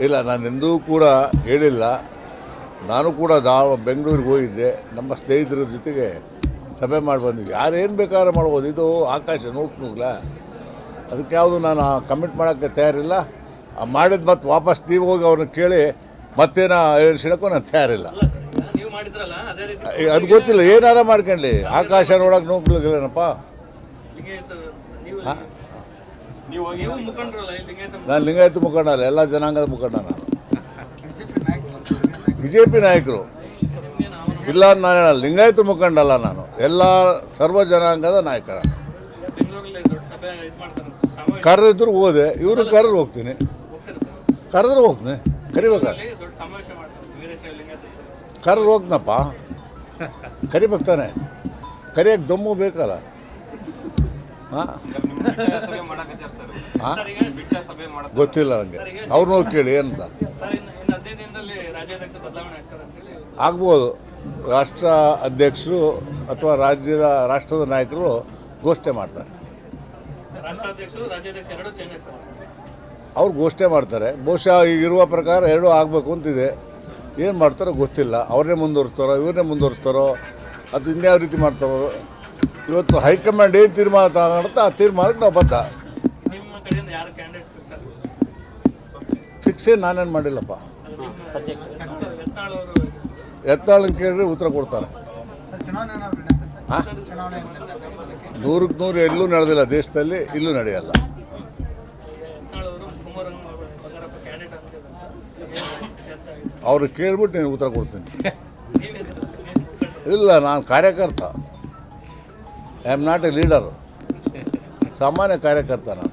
ಇಲ್ಲ, ನಾನು ಎಂದೂ ಕೂಡ ಹೇಳಿಲ್ಲ. ನಾನು ಕೂಡ ಬೆಂಗಳೂರಿಗೆ ಹೋಗಿದ್ದೆ, ನಮ್ಮ ಸ್ನೇಹಿತರ ಜೊತೆಗೆ ಸಭೆ ಮಾಡಿ ಬಂದ್ವಿ. ಯಾರೇನು ಬೇಕಾದ್ರೆ ಮಾಡ್ಬೋದು, ಇದು ಆಕಾಶ ನೂಗ್ಲ. ಅದಕ್ಕೆ ಯಾವುದು ನಾನು ಕಮಿಟ್ ಮಾಡೋಕ್ಕೆ ತಯಾರಿಲ್ಲ. ಮಾಡಿದ ಮತ್ತೆ ವಾಪಸ್ ನೀವು ಹೋಗಿ ಅವ್ರನ್ನ ಕೇಳಿ ಮತ್ತೇನೋ ಹೇಳ್ಸಿಡೋಕ್ಕೂ ನಾನು ತಯಾರಿಲ್ಲ. ಅದು ಗೊತ್ತಿಲ್ಲ, ಏನಾರ ಮಾಡ್ಕೊಳ್ಳಿ. ಆಕಾಶ ನೋಡೋಕೆ ನೂಗ್ಲಿಲ್ಲನಪ್ಪ. ನಾನು ಲಿಂಗಾಯತ ಮುಖಂಡ ಅಲ್ಲ, ಎಲ್ಲ ಜನಾಂಗದ ಮುಖಂಡ. ನಾನು BJP ನಾಯಕರು ಇಲ್ಲ ಅಂತ ನಾನು ಹೇಳಲ್ಲ. ಲಿಂಗಾಯತ ಮುಖಂಡ ಅಲ್ಲ, ನಾನು ಎಲ್ಲ ಸರ್ವ ಜನಾಂಗದ ನಾಯಕ. ಕರೆದಿದ್ರು ಹೋದೆ, ಇವರು ಕರೆದ್ರು ಹೋಗ್ತೀನಿ, ಕರೆದ್ರು ಹೋಗ್ತೀನಿ. ಕರಿಬೇಕಾರೆ ಕರೆದ್ರು ಹೋಗ್ನಪ್ಪ, ಕರಿಬೇಕು ತಾನೆ. ಕರಿಯೋಕ್ಕೆ ದಮ್ಮು ಬೇಕಲ್ಲ. ಹಾಂ, ಗೊತ್ತಿಲ್ಲ ನನಗೆ. ಅವ್ರು ನೋಡಿ ಕೇಳಿ ಏನಂತ. ಆಗ್ಬೋದು, ರಾಷ್ಟ್ರ ಅಧ್ಯಕ್ಷರು ಅಥವಾ ರಾಷ್ಟ್ರದ ನಾಯಕರು ಘೋಷಣೆ ಮಾಡ್ತಾರೆ. ಅವ್ರು ಘೋಷಣೆ ಮಾಡ್ತಾರೆ. ಬಹುಶಃ ಈಗಿರುವ ಪ್ರಕಾರ ಎರಡೂ ಆಗಬೇಕು ಅಂತಿದೆ. ಏನು ಮಾಡ್ತಾರೋ ಗೊತ್ತಿಲ್ಲ. ಅವ್ರನ್ನೇ ಮುಂದುವರಿಸ್ತಾರೋ ಇವ್ರನ್ನೇ ಮುಂದುವರಿಸ್ತಾರೋ ಅದು ಇನ್ಯಾವ ರೀತಿ ಮಾಡ್ತಾರೋ. ಇವತ್ತು ಹೈಕಮಾಂಡ್ ಏನು ತೀರ್ಮಾನ ತಗೊಳುತ್ತೆ ಆ ತೀರ್ಮಾನಕ್ಕೆ ನಾವು ಬದ್ಧ. ಫಿಕ್ಸ್ ಏನು ನಾನೇನು ಮಾಡಿಲ್ಲಪ್ಪ. ಯತ್ನಾಳನ್ನ ಕೇಳಿದ್ರೆ ಉತ್ತರ ಕೊಡ್ತಾರೆ. ಹಾಂ, 100ಕ್ಕೆ 100 ಎಲ್ಲೂ ನಡೆದಿಲ್ಲ ದೇಶದಲ್ಲಿ, ಇಲ್ಲೂ ನಡೆಯಲ್ಲ. ಅವ್ರಿಗೆ ಕೇಳ್ಬಿಟ್ಟು నేను ಉತ್ತರ ಕೊಡ್ತೀನಿ. ಇಲ್ಲ, ನಾನು ಕಾರ್ಯಕರ್ತ. I am not A leader. ಸಾಮಾನ್ಯ ಕಾರ್ಯಕರ್ತ ನಾನು.